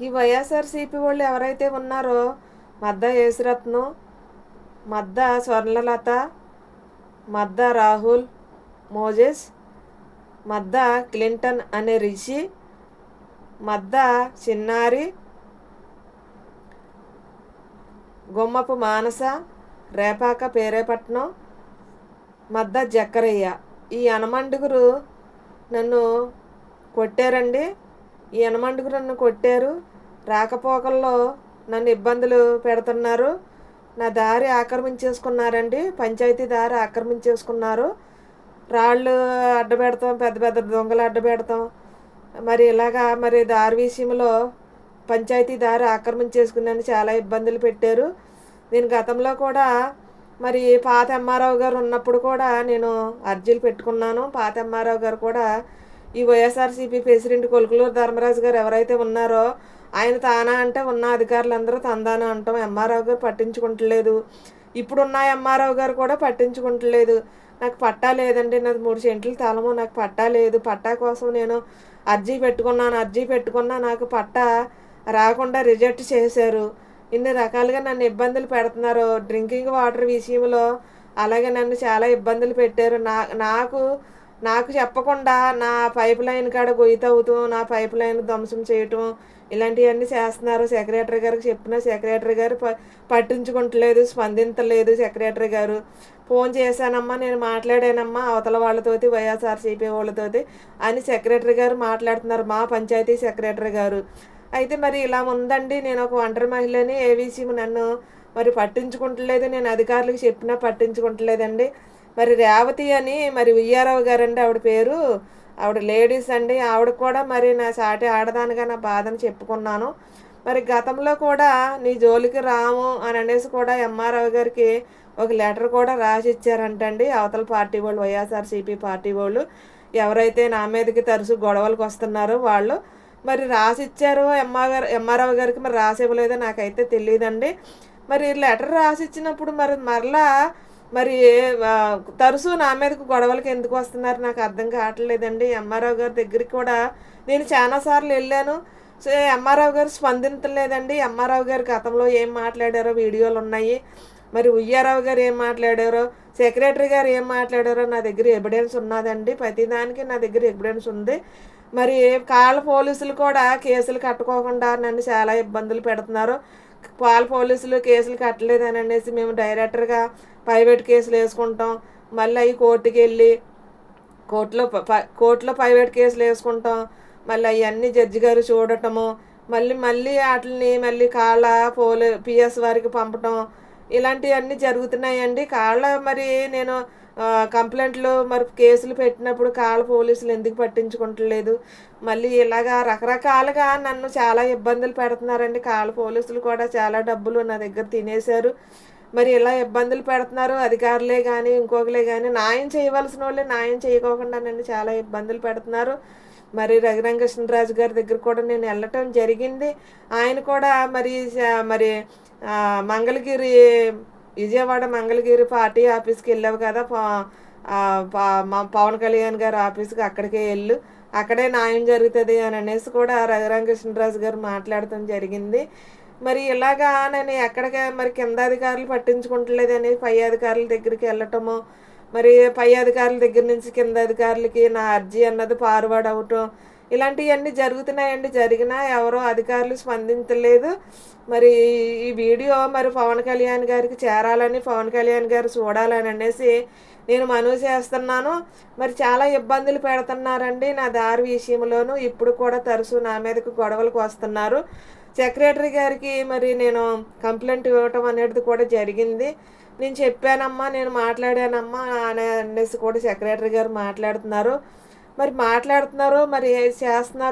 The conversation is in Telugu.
ఈ వైఎస్ఆర్సీపీ వాళ్ళు ఎవరైతే ఉన్నారో మద్దా యేసురత్నం, మద్దా స్వర్ణలత, మద్దా రాహుల్ మోజెస్, మద్దా క్లింటన్ అనే రిషి, మద్దా చిన్నారి, గుమ్మపు మానస, రేపాక పేరేపట్నం, మద్దా జక్కరయ్య, ఈ యనమండుగురు నన్ను కొట్టారండి. ఈ యనమండుగురు నన్ను కొట్టారు. రాకపోకల్లో నన్ను ఇబ్బందులు పెడుతున్నారు. నా దారి ఆక్రమించేసుకున్నారండి. పంచాయతీ దారి ఆక్రమించేసుకున్నారు. రాళ్ళు అడ్డపెడతాం, పెద్ద పెద్ద దొంగలు అడ్డపెడతాం. మరి ఇలాగా మరి దారి విషయంలో పంచాయతీ దారి ఆక్రమించేసుకున్నాను, చాలా ఇబ్బందులు పెట్టారు. నేను గతంలో కూడా మరి పాత ఎంఆర్ఓ గారు ఉన్నప్పుడు కూడా నేను అర్జీలు పెట్టుకున్నాను. పాత ఎంఆర్ఓ గారు కూడా ఈ వైఎస్ఆర్సీపీ ప్రెసిడెంట్ కొలుకులూరు ధర్మరాజు గారు ఎవరైతే ఉన్నారో ఆయన తానా అంటే ఉన్న అధికారులందరూ తందానా అంటాం. ఎంఆర్ఓ గారు పట్టించుకుంటలేదు. ఇప్పుడున్న ఎంఆర్ఓ గారు కూడా పట్టించుకుంటలేదు. నాకు పట్టా లేదండి, నాది 3 సెంట్లు స్థలము, నాకు పట్టా లేదు. పట్టా కోసం నేను అర్జీ పెట్టుకున్నా, నాకు పట్టా రాకుండా రిజెక్ట్ చేశారు. ఇన్ని రకాలుగా నన్ను ఇబ్బందులు పెడుతున్నారు. డ్రింకింగ్ వాటర్ విషయంలో అలాగే నన్ను చాలా ఇబ్బందులు పెట్టారు. నాకు నాకు చెప్పకుండా నా పైప్ లైన్ కాడ గొయ్యి తవ్వుతూ నా పైప్ లైన్ ధ్వంసం చేయటం ఇలాంటివన్నీ చేస్తున్నారు. సెక్రటరీ గారికి చెప్పిన సెక్రటరీ గారు పట్టించుకుంటలేదు, స్పందించలేదు. సెక్రటరీ గారు ఫోన్ చేశానమ్మా, నేను మాట్లాడానమ్మా అవతల వాళ్ళతోటి, వైఎస్ఆర్సీపీ వాళ్ళతోటి అని సెక్రటరీ గారు మాట్లాడుతున్నారు, మా పంచాయతీ సెక్రటరీ గారు. అయితే మరి ఇలా ఉందండి, నేను ఒక ఒంటరి మహిళని, ఏవీసీ నన్ను మరి పట్టించుకుంటలేదు. నేను అధికారులకు చెప్పినా పట్టించుకుంటలేదండి. మరి రేవతి అని మరి ఉయ్యారావు గారండి ఆవిడ పేరు, ఆవిడ లేడీస్ అండి. ఆవిడ కూడా మరి నా సాటి ఆడదానిగా నా బాధను చెప్పుకున్నాను. మరి గతంలో కూడా నీ జోలికి రాము అని అనేసి కూడా ఎంఆర్ఓ గారికి ఒక లెటర్ కూడా రాసి ఇచ్చారంటండి అవతల పార్టీ వాళ్ళు, వైఎస్ఆర్సీపీ పార్టీ వాళ్ళు ఎవరైతే నా మీదకి తరచు గొడవలకు వస్తున్నారో వాళ్ళు మరి రాసి ఇచ్చారు ఎంఆర్ఓ గారికి. మరి రాసి ఇవ్వలేదో నాకైతే తెలియదండి. మరి లెటర్ రాసి ఇచ్చినప్పుడు మరలా మరి తరచూ నా మీదకు గొడవలకి ఎందుకు వస్తున్నారు నాకు అర్థం కావట్లేదండి. ఎంఆర్ఓ గారి దగ్గరికి కూడా నేను చాలాసార్లు వెళ్ళాను. సో ఎంఆర్ఓ గారు స్పందించలేదండి. ఎంఆర్ఓ గారు గతంలో ఏం మాట్లాడారో వీడియోలు ఉన్నాయి. మరి ఉయ్యారావు గారు ఏం మాట్లాడారో, సెక్రటరీ గారు ఏం మాట్లాడారో నా దగ్గర ఎవిడెన్స్ ఉన్నదండి. ప్రతిదానికి నా దగ్గర ఎవిడెన్స్ ఉంది. మరి కాళ్ళ పోలీసులు కూడా కేసులు కట్టుకోకుండా నన్ను చాలా ఇబ్బందులు పెడుతున్నారు. పాల పోలీసులు కేసులు కట్టలేదని అనేసి మేము డైరెక్టర్గా ప్రైవేట్ కేసులు వేసుకుంటాం. మళ్ళీ అవి కోర్టుకి వెళ్ళి కోర్టులో ప్రైవేట్ కేసులు వేసుకుంటాం. మళ్ళీ అవన్నీ జడ్జి గారు చూడటము, మళ్ళీ వాటిని మళ్ళీ కాళ్ళ పిఎస్ వారికి పంపటం ఇలాంటివన్నీ జరుగుతున్నాయండి. కాళ్ళ మరి నేను కంప్లైంట్లు మరి కేసులు పెట్టినప్పుడు కాళ్ళ పోలీసులు ఎందుకు పట్టించుకుంటలేదు. మళ్ళీ ఇలాగా రకరకాలుగా నన్ను చాలా ఇబ్బందులు పెడుతున్నారండి. కాళ్ళ పోలీసులు కూడా చాలా డబ్బులు నా దగ్గర తినేశారు. మరి ఇలా ఇబ్బందులు పెడుతున్నారు అధికారులే కానీ ఇంకొకలే కానీ, న్యాయం చేయవలసిన వాళ్ళే న్యాయం చేయకోకుండా నన్ను చాలా ఇబ్బందులు పెడుతున్నారు. మరి రఘురంగకృష్ణరాజు గారి దగ్గర కూడా నేను వెళ్ళటం జరిగింది. ఆయన కూడా మరి మంగళగిరి, విజయవాడ మంగళగిరి పార్టీ ఆఫీస్కి వెళ్ళావు కదా, మా పవన్ కళ్యాణ్ గారి ఆఫీస్కి అక్కడికే వెళ్ళు, అక్కడే న్యాయం జరుగుతుంది అని అనేసి కూడా రఘురామకృష్ణరాజు గారు మాట్లాడటం జరిగింది. మరి ఇలాగా నేను ఎక్కడికే మరి కింద అధికారులు పట్టించుకుంటలేదని పై అధికారుల దగ్గరికి వెళ్ళటము, మరి పై అధికారుల దగ్గర నుంచి కింద అధికారులకి నా అర్జీ అన్నది ఫార్వర్డ్ అవటం ఇలాంటివన్నీ జరుగుతున్నాయండి. జరిగినా ఎవరో అధికారులు స్పందించలేదు. మరి ఈ వీడియో మరి పవన్ కళ్యాణ్ గారికి చేరాలని, పవన్ కళ్యాణ్ గారు చూడాలని అనేసి నేను మనవి చేస్తున్నాను. మరి చాలా ఇబ్బందులు పెడుతున్నారండి నా దారి విషయంలోనూ. ఇప్పుడు కూడా తరచూ నా మీదకు గొడవలకు వస్తున్నారు. సెక్రటరీ గారికి మరి నేను కంప్లైంట్ ఇవ్వటం అనేది కూడా జరిగింది. నేను చెప్పానమ్మా, నేను మాట్లాడానమ్మా అనేసి కూడా సెక్రటరీ గారు మాట్లాడుతున్నారు. మరి చేస్తున్నారు.